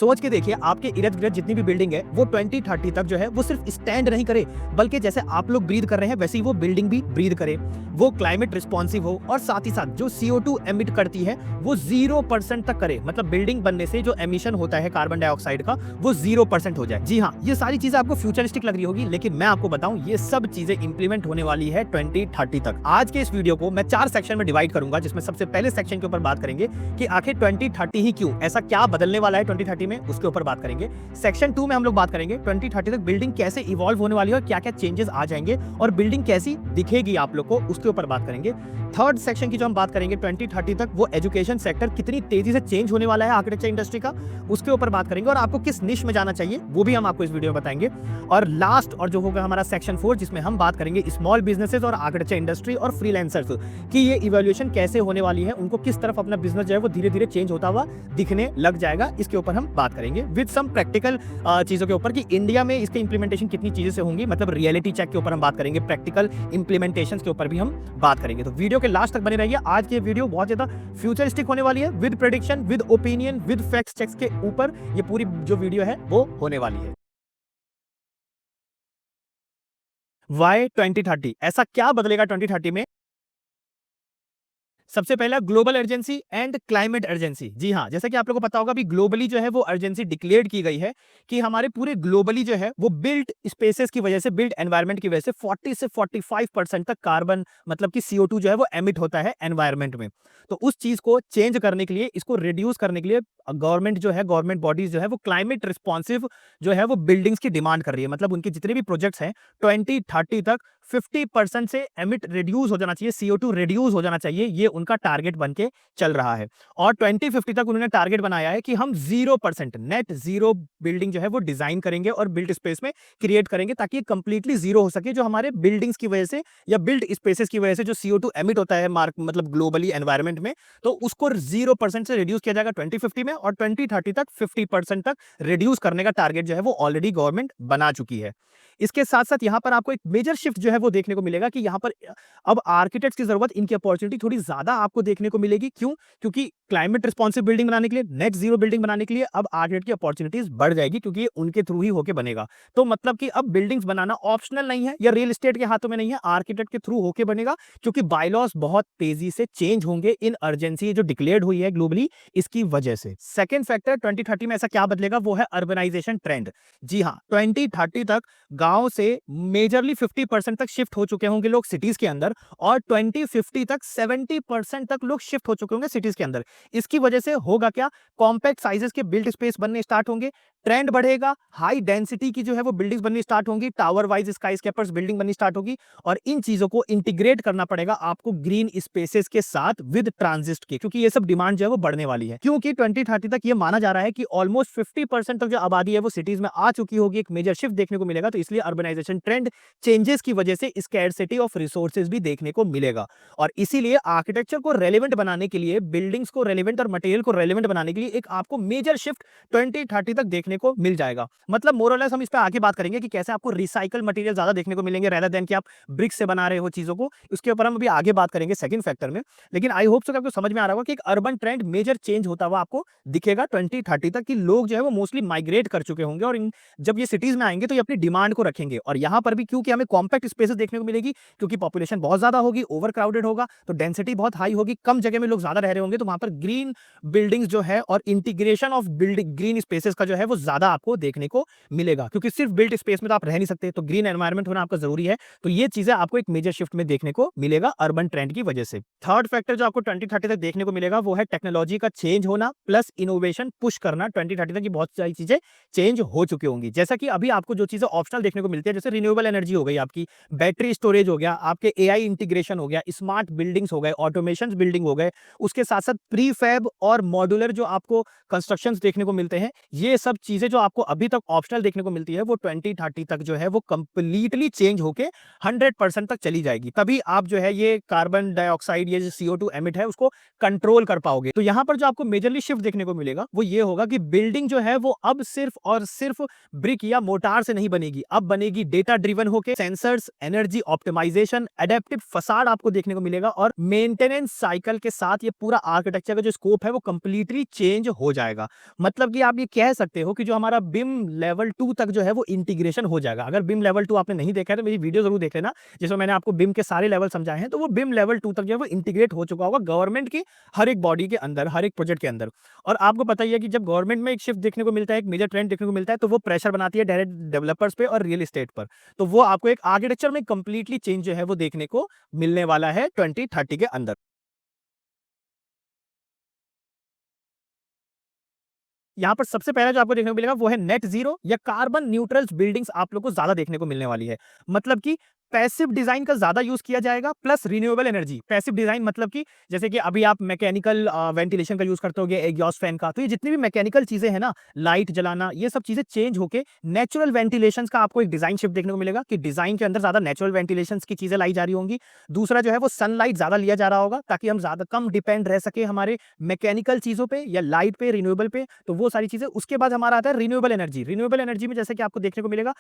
सोच के देखिए आपके इर्द गिर्द जितनी भी बिल्डिंग है वो 2030 तक जो है वो सिर्फ स्टैंड नहीं करे, बल्कि जैसे आप लोग ब्रीद कर रहे हैं वैसे ही वो बिल्डिंग भी ब्रीद करे, वो क्लाइमेट रिस्पॉन्सिव हो और साथ ही साथ जो CO2 एमिट करती है वो 0% तक करे। मतलब बिल्डिंग बनने से जो एमिशन होता है कार्बन डाइऑक्साइड का वो 0% हो जाए। जी हाँ, ये सारी चीजें आपको फ्यूचरिस्टिक लग रही होगी, लेकिन मैं आपको बताऊं ये सब चीजें इंप्लीमेंट होने वाली है 2030 तक। आज के इस वीडियो को मैं 4 सेक्शन में डिवाइड करूंगा, जिसमें सबसे पहले सेक्शन के ऊपर बात करेंगे कि आखिर 2030 ही क्यों, ऐसा क्या बदलने वाला है 2030 में, उसके ऊपर बात करेंगे। सेक्शन 2 में हम लोग बात करेंगे 2030 तक बिल्डिंग कैसे इवॉल्व होने वाली है और क्या क्या चेंजेस आ जाएंगे और बिल्डिंग कैसी दिखेगी आप लोग को, उसके ऊपर बात करेंगे। थर्ड सेक्शन की जो हम बात करेंगे 2030 तक वो एजुकेशन सेक्टर कितनी तेजी से चेंज होने वाला है आर्किटेक्चर इंडस्ट्री का, उसके ऊपर बात करेंगे और आपको किस निश में जाना चाहिए वो भी हम आपको इस वीडियो में बताएंगे। और लास्ट और जो होगा हमारा सेक्शन 4, जिसमें हम बात करेंगे स्मॉल बिजनेसेस और आर्किटेक्चर इंडस्ट्री और फ्रीलांसर्स की ये इवोल्यूशन कैसे होने वाली है, उनको किस तरफ अपना बिजनेस जो है वो धीरे धीरे चेंज होता हुआ दिखने लग जाएगा, इसके ऊपर हम बात करेंगे विद सम प्रैक्टिकल चीजों के ऊपर कि इंडिया में इसके इंप्लीमेंटेशन कितनी चीजें से होंगी। मतलब रियलिटी चेक के ऊपर हम बात करेंगे, प्रैक्टिकल इंप्लीमेंटेशन के ऊपर भी हम बात करेंगे। तो वीडियो के लास्ट तक बने रहिए। आज की वीडियो बहुत ज्यादा फ्यूचरिस्टिक होने वाली है, with prediction, with opinion, with fact checks के ऊपर ये पूरी जो वीडियो है वो होने वाली है। वाई 2030, ऐसा क्या बदलेगा 2030 में? सबसे पहला global urgency and climate urgency. जी हाँ, जैसा कि आप लोगों को पता होगा भी ग्लोबली जो है वो अर्जेंसी डिक्लेयर की गई है कि हमारे पूरे ग्लोबली जो है वो बिल्ट स्पेसेस की वजह से, बिल्ट एनवायरनमेंट की वजह से 40 से 45% तक कार्बन मतलब कि CO2 जो है वो एमिट होता है एनवायरनमेंट में। तो उस चीज को चेंज करने के लिए, इसको रिड्यूस करने के लिए गवर्नमेंट जो है, गवर्नमेंट बॉडीज जो है वो क्लाइमेट रिस्पॉन्सिव जो है वो बिल्डिंग्स की डिमांड कर रही है। मतलब उनके जितने भी प्रोजेक्ट्स हैं 2030 तक 50% से एमिट रिड्यूस हो जाना चाहिए, CO2 रिड्यूस हो जाना चाहिए, ये उनका टारगेट बन के चल रहा है। और 2050 तक उन्होंने टारगेट बनाया है कि हम 0% नेट जीरो बिल्डिंग जो है वो डिजाइन करेंगे और बिल्ट स्पेस में क्रिएट करेंगे, ताकि ये कंप्लीटली जीरो हो सके जो हमारे बिल्डिंग्स की वजह से या बिल्ट स्पेसेस की वजह से जो CO2 एमिट होता है मार्क मतलब ग्लोबली एनवायरनमेंट में, तो उसको 0% से रिड्यूस किया जाएगा 2050 में, और 2030 तक 50% तक रिड्यूस करने का टारगेट जो है वो ऑलरेडी गवर्नमेंट बना चुकी है। इसके साथ साथ यहां पर आपको एक मेजर शिफ्ट जो है वो देखने को मिलेगा कि यहां पर अब आर्किटेक्ट्स की जरूरत, इनकी अपॉर्चुनिटी थोड़ी ज्यादा आपको देखने को मिलेगी। क्यों? क्योंकि क्लाइमेट रिस्पॉन्सिव बिल्डिंग बनाने के लिए, नेट जीरो बिल्डिंग बनाने के लिए अब आर्किटेक्ट की अपॉर्चुनिटीज बढ़ जाएगी, क्योंकि ये उनके थ्रू ही होके बनेगा। तो मतलब कि अब बिल्डिंग्स बनाना ऑप्शनल नहीं है या रियल एस्टेट के हाथों में नहीं है, आर्किटेक्ट के थ्रू होके बनेगा, क्योंकि बायलॉस बहुत तेजी से चेंज होंगे इन अर्जेंसी जो डिक्लेयर्ड हुई है ग्लोबली, इसकी वजह से। सेकेंड फैक्टर 2030 में ऐसा क्या बदलेगा वो है अर्बनाइजेशन ट्रेंड। जी हाँ, 2030 तक गांव से मेजरली 50% तक शिफ्ट हो चुके होंगे लोग सिटीज के अंदर, और 2050 तक 70% तक लोग शिफ्ट हो चुके होंगे सिटीज के अंदर। इसकी वजह से होगा क्या? कॉम्पैक्ट साइजेस के बिल्ड स्पेस बनने स्टार्ट होंगे, ट्रेंड बढ़ेगा, हाई डेंसिटी की जो है वो बिल्डिंग्स बननी स्टार्ट होंगी, टावर वाइज स्काईस्केपर्स बिल्डिंग बननी स्टार्ट होगी, और इन चीजों को इंटीग्रेट करना पड़ेगा आपको ग्रीन स्पेसेस के साथ विद ट्रांजिस्ट के, क्योंकि ये सब डिमांड जो है वो बढ़ने वाली है। क्योंकि 2030 तक ये माना जा रहा है कि ऑलमोस्ट 50% तक जो आबादी है वो सिटीज में आ चुकी होगी, एक मेजर शिफ्ट देखने को मिलेगा। तो इसलिए अर्बनाइजेशन ट्रेंड चेंजेस की वजह से स्कैर्सिटी ऑफ रिसोर्सेज भी देखने को मिलेगा, और इसीलिए आर्किटेक्चर को रेलेवेंट बनाने के लिए, बिल्डिंग्स को रेलेवेंट और मटेरियल को रेलेवेंट बनाने के लिए एक आपको मेजर शिफ्ट 2030 तक देखने को मिल जाएगा। मतलब मोर और लेस हम इस पे आगे बात करेंगे कि कैसे आपको रिसाइकल मटेरियल ज्यादा देखने को मिलेंगे रेदर देन कि आप ब्रिक्स से बना रहे हो चीजों को। उसके ऊपर हम अभी आगे बात करेंगे सेकंड फैक्टर में। लेकिन आई होप सो कि आपको समझ में आ रहा होगा कि एक अर्बन ट्रेंड मेजर चेंज होता हुआ आपको दिखेगा 2030 तक, कि लोग जो है वो मोस्टली माइग्रेट कर चुके होंगे, और जब ये सिटीज में आएंगे तो ये अपनी डिमांड को रखेंगे। और यहां पर भी क्योंकि हमें कॉम्पैक्ट स्पेसेस देखने को मिलेगी, क्योंकि पॉपुलेशन बहुत ज्यादा होगी, ओवर क्राउडेड होगा, तो डेंसिटी बहुत हाई होगी, कम जगह में लोग ज्यादा रह रहे होंगे, तो वहां पर ग्रीन बिल्डिंग्स जो है और integration of building green spaces का जो है वो ज्यादा आपको देखने को मिलेगा, क्योंकि सिर्फ बिल्ट स्पेस में तो आप रह नहीं सकते, तो ग्रीन एनवायरनमेंट होना आपका जरूरी है। तो ये चीजें आपको एक मेजर शिफ्ट में देखने को मिलेगा अर्बन ट्रेंड की वजह से। थर्ड फैक्टर जो आपको 2030 तक देखने को मिलेगा वो है टेक्नोलॉजी का चेंज होना प्लस इनोवेशन पुश करना। 2030 तक की बहुत सारी चीजें चेंज हो चुकी होंगी, जैसा कि अभी आपको जो चीजें ऑप्शनल देखने को मिलती है, जैसे रिन्यूएबल एनर्जी हो गई, आपकी बैटरी स्टोरेज हो गया, आपके AI इंटीग्रेशन हो गया, स्मार्ट बिल्डिंग्स हो गए, ऑटोमेशन बिल्डिंग हो गए, उसके साथ साथ प्रीफैब और मॉड्यूलर जो आपको कंस्ट्रक्शंस देखने को मिलते हैं, ये सब चीजें जो आपको अभी तक ऑप्शनल देखने को मिलती है वो 2030 तक जो है वो कंप्लीटली चेंज होके 100% तक चली जाएगी। तभी आप जो है ये कार्बन डाइऑक्साइड, ये जो CO2 एमिट है उसको कंट्रोल कर पाओगे। तो यहां पर जो आपको मेजरली शिफ्ट देखने को मिलेगा वो ये होगा कि बिल्डिंग जो है वो अब सिर्फ और सिर्फ ब्रिक या मोटार से नहीं बनेगी, अब बनेगी डेटा ड्रिवन होके, sensors energy optimisation, adaptive facade आपको देखने को मिलेगा और मेंटेनेंस साइकिल के साथ ये पूरा आर्किटेक्चर का जो स्कोप है वो कंप्लीटली चेंज हो जाएगा। मतलब कि आप ये कह सकते हो कि जो हमारा बिम लेवल 2 तक जो है वो इंटीग्रेशन हो जाएगा। अगर बिम लेवल 2 आपने नहीं देखा है तो मेरी वीडियो जरूर देख लेना, जिसमें मैंने आपको बिम के सारे लेवल समझाए हैं। तो वो बिम लेवल 2 तक जो है वो इंटीग्रेट हो चुका होगा गवर्नमेंट की हर एक बॉडी के अंदर, हर एक प्रोजेक्ट के अंदर। और आपको पता ही है कि जब गवर्नमेंट में एक शिफ्ट देखने को मिलता है, एक मेजर ट्रेंड देखने को मिलता है, तो वो प्रेशर बनाती है डायरेक्ट डेवलपर्स पे और रियल एस्टेट पर। तो वो आपको एक आर्किटेक्चर में कंप्लीटली चेंज जो है वो देखने को मिलने वाला है 2030 के अंदर। यहाँ पर सबसे पहला जो आपको देखने को मिलेगा वो है नेट जीरो या कार्बन न्यूट्रल बिल्डिंग्स आप लोग को ज्यादा देखने को मिलने वाली है। मतलब कि पैसिव डिजाइन का ज्यादा यूज किया जाएगा plus renewable energy. Passive design मतलब कि जैसे कि अभी आप मैकेनिकल वेंटिलेशन का यूज करते होगे, एग्जॉस्ट फैन का, तो ये जितनी भी मैकेनिकल चीजें हैं ना, लाइट जलाना, ये सब चीजें चेंज होके नेचुरल वेंटिलेशन का आपको एक डिजाइन शिफ्ट देखने को मिलेगा कि डिजाइन के अंदर ज्यादा नेचुरल वेंटिलेशन की चीजें लाई जा रही होंगी। दूसरा जो है वो सनलाइट ज्यादा लिया जा रहा होगा ताकि हम ज्यादा कम डिपेंड रह सके हमारे मैकेनिकल चीजों पे या लाइट पे, रिन्यूएबल पे। तो वो सारी चीजें। उसके बाद हमारा आता है रिन्यूएबल एनर्जी। रिन्यूएबल एनर्जी में जैसे कि आपको देखने को मिलेगा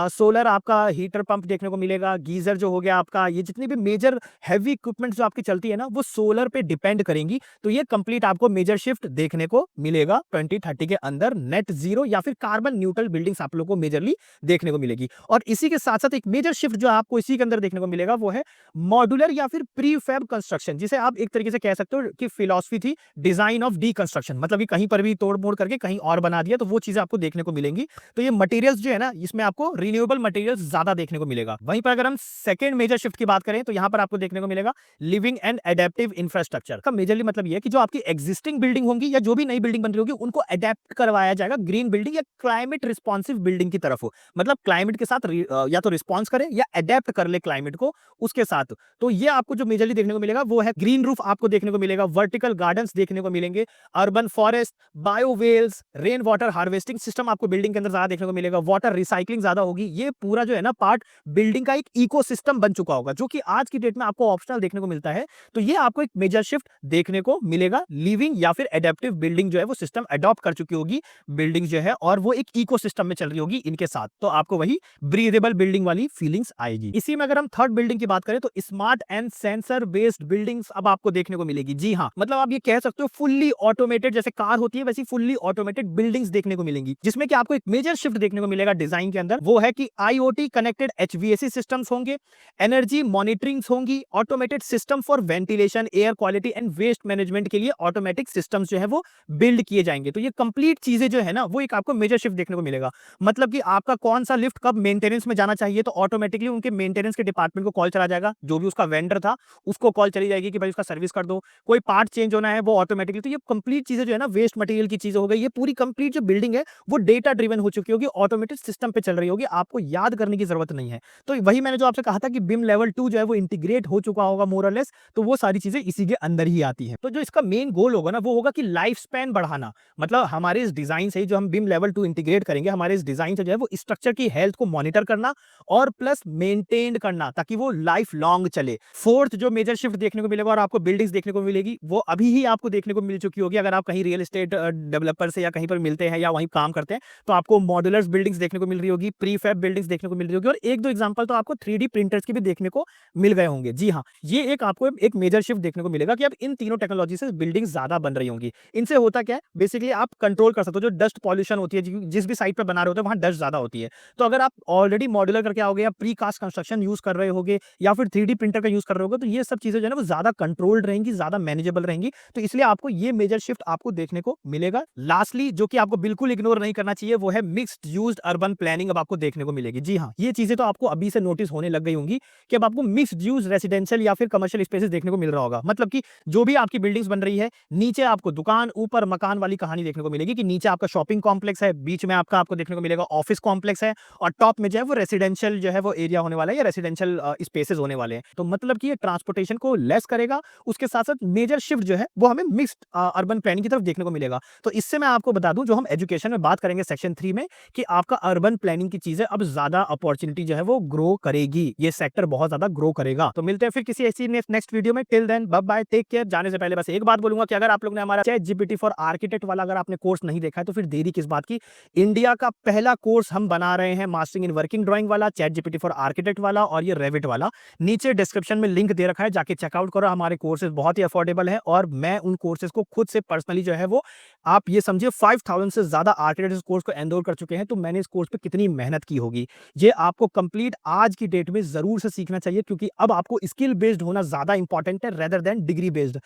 सोलर, आपका हीटर पंप देखने को मिलेगा, गीजर जो हो गया आपका, ये जितनी भी मेजर हैवी इक्विपमेंट जो आपकी चलती है ना वो सोलर पे डिपेंड करेंगी। तो ये कंप्लीट आपको मेजर शिफ्ट देखने को मिलेगा 2030 के अंदर। नेट जीरो या फिर कार्बन न्यूट्रल बिल्डिंग्स आप लोगों को मेजरली देखने को मिलेगी। और इसी के साथ साथ एक मेजर शिफ्ट जो आपको इसी के अंदर देखने को मिलेगा वो है मॉड्यूलर या फिर प्रीफैब कंस्ट्रक्शन, जिसे आप एक तरीके से कह सकते हो कि फिलॉसफी थी डिजाइन ऑफ डीकंस्ट्रक्शन। मतलब कि कहीं पर भी तोड़ मोड़ करके कहीं और बना दिया, तो वो चीजें आपको देखने को मिलेंगी। तो ये मटेरियल्स जो है ना, इसमें आपको रिन्यूएबल मटेरियल्स ज्यादा देखने को मिलेगा। वहीं पर अगर हम सेकंड मेजर शिफ्ट की बात करें तो यहां पर आपको देखने को मिलेगा लिविंग एंड एडेप्टिव इंफ्रास्ट्रक्चर का। मेजरली मतलब ये है कि जो आपकी एग्जिस्टिंग बिल्डिंग होंगी या जो भी नई बिल्डिंग बन रही होगी उनको अडेप्ट करवाया जाएगा ग्रीन बिल्डिंग या क्लाइमेट रिस्पॉन्सिव बिल्डिंग की तरफ हो। मतलब क्लाइमेट के साथ या तो रिस्पॉन्स करे या अडेप्ट कर ले क्लाइमेट को उसके साथ। तो ये आपको जो मेजरली देखने को मिलेगा वो है ग्रीन रूफ आपको देखने को मिलेगा, वर्टिकल गार्डन्स देखने को मिलेंगे, urban forest, bioswales, rain water harvesting system आपको बिल्डिंग के अंदर ज्यादा देखने को मिलेगा, वाटर रिसाइकलिंग ज्यादा होगी। ये पूरा जो है ना पार्ट बिल्डिंग का एक इकोसिस्टम बन चुका होगा, जो कि आज की डेट में आपको ऑप्शनल देखने को मिलता है। तो ये आपको एक मेजर शिफ्ट देखने को मिलेगा। लिविंग या फिर एडेप्टिव बिल्डिंग जो है वो सिस्टम अडॉप्ट कर चुकी होगी बिल्डिंग जो है, और वो एक इकोसिस्टम में चल रही होगी इनके साथ। तो आपको वही ब्रीदेबल बिल्डिंग वाली फीलिंग्स आएगी। इसी में अगर हम थर्ड बिल्डिंग की बात करें तो smart and sensor based buildings अब आपको देखने को मिलेगी। जी हाँ, मतलब आप ये कह सकते हो फुल्ली ऑटोमेटेड, जैसे कार होती है वैसी फुल्ली ऑटोमेटेड बिल्डिंग्स देखने को मिलेंगी, जिसमें कि आपको एक मेजर शिफ्ट देखने को मिलेगा डिजाइन के अंदर। वो है कि आईओटी कनेक्टेड एचवीएसी सिस्टम्स होंगे, एनर्जी मॉनिटरिंग्स होंगी, automated system for ventilation, air quality and waste management के लिए ऑटोमेटिक सिस्टम्स जो है वो बिल्ड किए जाएंगे। तो ये कंप्लीट चीजें जो है ना वो एक आपको मेजर शिफ्ट देखने को मिलेगा। मतलब कि आपका कौन सा लिफ्ट कब मेंटेनेंस में जाना चाहिए तो ऑटोमेटिकली उनके मेंटेनेंस के डिपार्टमेंट को कॉल चला जाएगा, जो भी उसका वेंडर था उसको कॉल चली जाएगी कि भाई उसका सर्विस कर दो, कोई पार्ट चेंज होना है वो ऑटोमेटिकली। तो ये कंप्लीट चीजें जो है ना वेस्ट मटेरियल की चीजें हो गई, ये पूरी कंप्लीट जो बिल्डिंग है वो डेटा ड्रिवन हो चुकी होगी, ऑटोमेटेड सिस्टम पे चल रही होगी, आपको याद करने की जरूरत नहीं है। तो वही मैंने जो आपसे कहा था कि बिम लेवल 2 जो है वो इंटीग्रेट हो चुका होगा मोर और लेस, तो वो सारी चीजें इसी के अंदर ही आती है। तो जो इसका मेन गोल होगा ना वो होगा कि लाइफ स्पैन बढ़ाना। मतलब हमारे इस डिजाइन से जो हम बिम लेवल 2 इंटीग्रेट करेंगे, हमारे इस डिजाइन से जो है वो स्ट्रक्चर की हेल्थ को मॉनिटर करना और प्लस मेंटेन करना ताकि वो लाइफ लॉन्ग चले। फोर्थ जो मेजर शिफ्ट देखने को मिलेगा और आपको बिल्डिंग्स देखने को मिलेगी वो अभी ही आपको देखने को मिल चुकी होगी। अगर आप कहीं रियल एस्टेट डेवलपर से या कहीं पर मिलते हैं या वहीं काम करते हैं तो आपको मॉड्यूलर बिल्डिंग्स देखने को मिल रही होगी, प्रीफैब बिल्डिंग्स देखने को मिल रही होगी, और एक दो एग्जांपल तो आपको 3D प्रिंटर्स की भी देखने को मिल गए होंगे। जी हाँ, ये एक आपको एक मेजर शिफ्ट देखने को मिलेगा कि अब इन तीनों टेक्नोलॉजी से बिल्डिंग्स ज्यादा बन रही होंगी। इनसे होता क्या है, बेसिकली आप कंट्रोल कर सकते हो जो डस्ट पॉल्यूशन होती है, जिस भी साइट पर बना रहे होते हैं वहां डस्ट ज्यादा होती है। तो अगर आप ऑलरेडी मॉड्यूलर करके आओगे या प्री कास्ट कंस्ट्रक्शन यूज कर रहे होगे या फिर 3D प्रिंटर का यूज कर रहे होगे, तो ये सब चीजें जो है ना वो ज्यादा कंट्रोल्ड रहेंगी, ज्यादा मैनेजेबल रहेंगी। तो इसलिए आपको ये मेजर शिफ्ट आपको देखने को मिलेगा। लास्टली जो कि आपको बिल्कुल इग्नोर नहीं करना चाहिए वो है मिक्स्ड यूज्ड अर्बन प्लानिंग अब आपको देखने को मिलेगी। जी हाँ, ये चीजें तो आपको अभी से नोटिस होने लग गई होंगी कि अब आपको मिक्स्ड यूज रेसिडेंशियल या फिर कमर्शियल स्पेसेस देखने को मिल रहा होगा। मतलब कि जो भी आपकी बिल्डिंग्स बन रही है, नीचे आपको दुकान, ऊपर मकान वाली कहानी देखने को मिलेगी कि नीचे आपका शॉपिंग कॉम्प्लेक्स है, बीच में आपको देखने को मिलेगा ऑफिस कॉम्प्लेक्स है, और टॉप में जो है वो रेसिडेंशियल जो है वो एरिया होने वाला है या रेसिडेंशियल स्पेसेस होने वाले हैं। तो मतलब कि ये ट्रांसपोर्टेशन को लेस करेगा। उसके साथ साथ मेजर शिफ्ट जो है वो हमें मिक्स्ड अर्बन प्लानिंग की तरफ देखने को मिलेगा। तो इससे मैं आपको बता दूं, जो हम एजुकेशन में बात करेंगे सेक्शन 3 में, कि आपका अर्बन प्लानिंग की चीजें अब ज्यादा अपॉर्चुनिटी जो है वो ग्रो करेगी। बढ़ेगी, ये सेक्टर बहुत ज्यादा ग्रो करेगा। तो मिलते हैं फिर किसी ऐसी नेक्स्ट वीडियो में। Till then bye bye, take care. जाने से पहले बस एक बात बोलूंगा कि अगर आप लोग ने हमारा चैट जीपीटी फॉर आर्किटेक्ट वाला अगर आपने कोर्स नहीं देखा है तो फिर देरी किस बात की। इंडिया का पहला कोर्स हम बना रहे हैं मास्टरिंग इन वर्किंग ड्राइंग वाला, चैट जीपीटी फॉर आर्किटेक्ट वाला और ये रेविट वाला। नीचे डिस्क्रिप्शन में लिंक दे रखा है, जाके चेकआउट करो। हमारे कोर्सेज बहुत ही अफोर्डेबल है और मैं उन कोर्सेज को खुद से पर्सनली जो है वो आप ये समझिए 5000 से ज्यादा आर्किटेक्ट इस कोर्स को एनरोल कर चुके हैं। तो मैंने इस कोर्स पे कितनी मेहनत की होगी, ये आपको कंप्लीट आज की डेट में जरूर से सीखना चाहिए, क्योंकि अब आपको स्किल बेस्ड होना ज्यादा इंपॉर्टेंट है रेदर देन डिग्री बेस्ड।